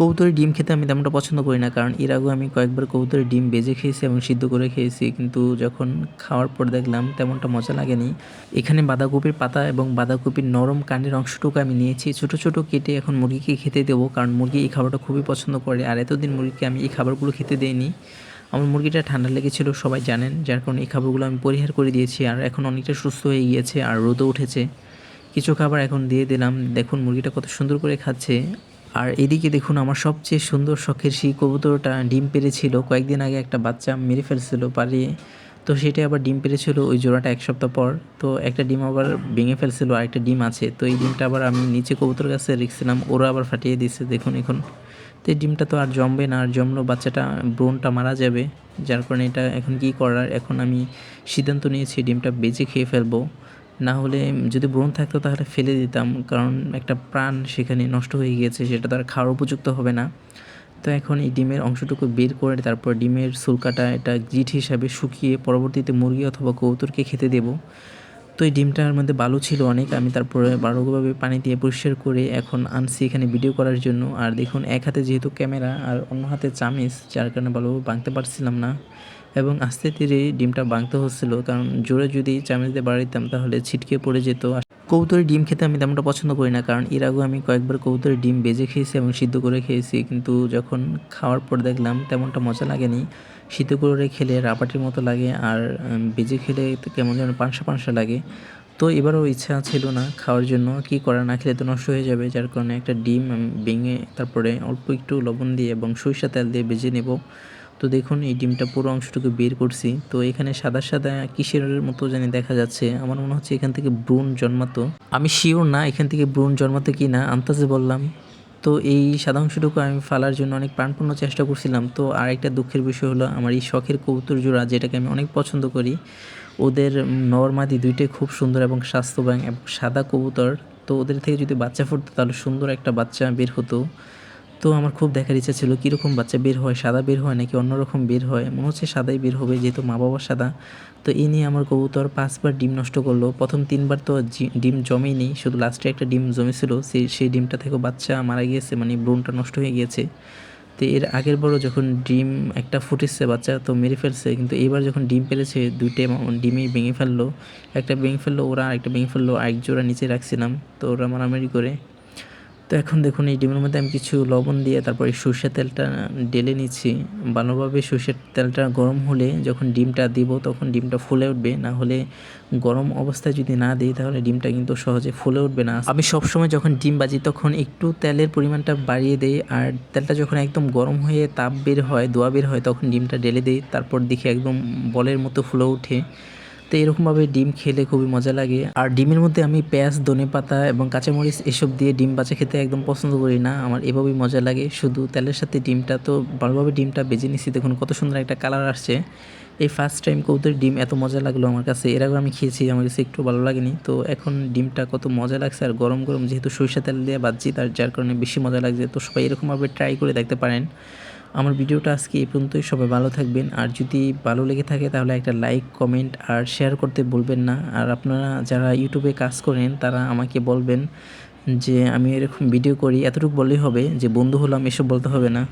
কবুতরের ডিম খেতে আমি তেমনটা পছন্দ করি না, কারণ এর আগেও আমি কয়েকবার কবুতরের ডিম ভেজে খেয়েছি এবং সিদ্ধ করে খেয়েছি, কিন্তু যখন খাওয়ার পর দেখলাম তেমনটা মজা লাগেনি। এখানে বাঁধাকপির পাতা এবং বাঁধাকপির নরম কাণ্ডের অংশটুকু আমি নিয়েছি ছোট ছোট কেটে এখন মুরগিকে খেতে দেবো, কারণ মুরগি এই খাবারটা খুবই পছন্দ করে। আর এতদিন মুরগিকে আমি এই খাবারগুলো খেতে দেইনি। আমার মুরগিটা ঠান্ডা লেগেছিল, সবাই জানেন, যার কারণে এই খাবারগুলো আমি পরিহার করে দিয়েছি। আর এখন অনেকটা সুস্থ হয়ে গিয়েছে আর রোদও উঠেছে। কিছু খাবার এখন দিয়ে দিলাম, দেখুন মুরগিটা কত সুন্দর করে খাচ্ছে। আর এদিকে দেখুন আমার সবচেয়ে সুন্দর শখের সেই কবুতরটা ডিম পেড়েছিল। কয়েকদিন আগে একটা বাচ্চা মেরে ফেলছিল পালিয়ে, তো সেটাই আবার ডিম পেড়েছিল ওই জোড়াটা 1 সপ্তাহ পর। তো একটা ডিম আবার ভেঙে ফেলছিল, আর একটা ডিম আছে, তো এই ডিমটা আবার আমি নিচে কবুতর কাছে রেখেছিলাম, ওরা আবার ফাটিয়ে দিচ্ছে দেখুন এখন। তো এই ডিমটা তো আর জমবে না, আর জমলো বাচ্চাটা ব্রণটা মারা যাবে। যার কারণে এটা এখন কী করার, এখন আমি সিদ্ধান্ত নিয়েছি ডিমটা বেজে খেয়ে ফেলবো। না হলে যদি ব্রণ থাকতো তাহলে ফেলে দিতাম, কারণ একটা প্রাণ সেখানে নষ্ট হয়ে গিয়েছে, সেটা তো আর খাওয়ার উপযুক্ত হবে না। তো এখন এই ডিমের অংশটুকু বের করে তারপর ডিমের সুলকাটা এটা গ্রিট হিসাবে শুকিয়ে পরবর্তীতে মুরগি অথবা কবুতরকে খেতে দেবো। তো এই ডিমটার মধ্যে বালু ছিল অনেক, আমি তারপরে ভালোভাবে পানি দিয়ে পরিষ্কার করে এখন আনছি এখানে ভিডিও করার জন্য। আর দেখুন এক হাতে যেহেতু ক্যামেরা আর অন্য হাতে চামিচ, যার কারণে ভালোভাবে ভাঙতে পারছিলাম না এবং আস্তে ধীরে ডিমটা ভাঙতে হচ্ছিল, কারণ জোরে যদি চামিচ দিয়ে বাড়াইতাম দিতাম তাহলে ছিটকে পড়ে যেত। কবুতরের ডিম খেতে আমি তেমনটা পছন্দ করি না, কারণ এর আগেও আমি কয়েকবার কবুতরের ডিম ভেজে খেয়েছি এবং সিদ্ধ করে খেয়েছি, কিন্তু যখন খাওয়ার পর দেখলাম তেমনটা মজা লাগেনি। সিদ্ধ করে খেলে রাবারের মতো লাগে, আর ভেজে খেলে তো কেমন যেন পানসা পানসা লাগে। তো এবারও ইচ্ছা ছিল না খাওয়ার জন্য, কী করা, না খেলে তো নষ্ট হয়ে যাবে। যার কারণে একটা ডিম আমি ভেঙে তারপরে অল্প একটু লবণ দিয়ে এবং সরিষা তেল দিয়ে ভেজে নেব। তো দেখুন এই ডিমটা পুরো অংশটুকু বের করছি। তো এখানে সাদা সাদা কিসের মতো জানি দেখা যাচ্ছে, আমার মনে হচ্ছে এখান থেকে ভ্রূণ জন্মাতো। আমি শিওর না এখান থেকে ভ্রূণ জন্মাতো কি না, আন্দাজে বললাম। তো এই সাদা অংশটুকু আমি ফালার জন্য অনেক প্রাণপূর্ণ চেষ্টা করছিলাম। তো আরেকটা দুঃখের বিষয় হলো আমার এই শখের কবুতর জোড়া, যেটাকে আমি অনেক পছন্দ করি, ওদের নর মাদি দুইটাই খুব সুন্দর এবং স্বাস্থ্যবান এবং সাদা কবুতর। তো ওদের থেকে যদি বাচ্চা ফুটতো তাহলে সুন্দর একটা বাচ্চা বের হতো। তো আমার খুব দেখার ইচ্ছা ছিল কীরকম বাচ্চা বের হয়, সাদা বের হয় নাকি অন্যরকম বের হয়। মনে হচ্ছে সাদাই বের হবে, যেহেতু মা বাবা সাদা। তো এই নিয়ে আমার কবুতর 5 বার ডিম নষ্ট করলো। প্রথম 3 বার তো ডিম জমেইনি, শুধু লাস্টে একটা ডিম জমেছিল, সেই ডিমটা থেকেও বাচ্চা মারা গিয়েছে, মানে ভ্রূণটা নষ্ট হয়ে গিয়েছে। তো এর আগের বারও যখন ডিম একটা ফুটেছে বাচ্চা তো মেরে ফেলছে, কিন্তু এবার যখন ডিম পেড়েছে দুইটাই ডিমই ভেঙে ফেললো। একটা ভেঙে ফেললো ওরা, আরেকটা ভেঙে ফেললো, আরেক জোড়া নিচে রাখছিলাম, তো ওরা মারামারি করে। তো এখন দেখুন এই ডিমের মধ্যে আমি কিছু লবণ দিয়ে তারপর এই সরষের তেলটা ঢেলে নিচ্ছি। ভালোভাবে সরষের তেলটা গরম হলে যখন ডিমটা দিব তখন ডিমটা ফুলে উঠবে, না হলে গরম অবস্থায় যদি না দিই তাহলে ডিমটা কিন্তু সহজে ফুলে উঠবে না। আমি সবসময় যখন ডিম ভাজি তখন একটু তেলের পরিমাণটা বাড়িয়ে দেই, আর তেলটা যখন একদম গরম হয়ে তাপ বের হয়, ধোঁয়া বের হয়, তখন ডিমটা ঢেলে দিই, তারপর দেখি একদম বলের মতো ফুলে ওঠে। তো এরকমভাবে ডিম খেলে খুবই মজা লাগে। আর ডিমের মধ্যে আমি পেঁয়াজ, ধনেপাতা এবং কাঁচামরিচ এসব দিয়ে ডিম ভাজা খেতে একদম পছন্দ করি না, আমার এভাবেই মজা লাগে শুধু তেলের সাথে ডিমটা। তো ভালোভাবে ডিমটা ভেজে নিচ্ছি, দেখুন কত সুন্দর একটা কালার আসছে। এই ফার্স্ট টাইম কবুতরের ডিম এত মজা লাগলো আমার কাছে, এর আগে আমি খেয়েছি, আমার কাছে একটু ভালো লাগেনি। তো এখন ডিমটা কত মজা লাগছে, আর গরম গরম যেহেতু সরিষা তেল দিয়ে ভাজছি তার যার কারণে বেশি মজা লাগছে। তো সবাই এরকমভাবে ট্রাই করে দেখতে পারেন। আমার ভিডিওটা আজকে এই পর্যন্তই, সবাই ভালো থাকবেন। আর যদি ভালো লেগে থাকে তাহলে একটা লাইক, কমেন্ট আর শেয়ার করতে বলবেন না। আর আপনারা যারা ইউটিউবে কাজ করেন তারা আমাকে বলবেন যে আমি এরকম ভিডিও করি, এতটুকু বললেই হবে, যে বন্ধু হলাম এসব বলতে হবে না।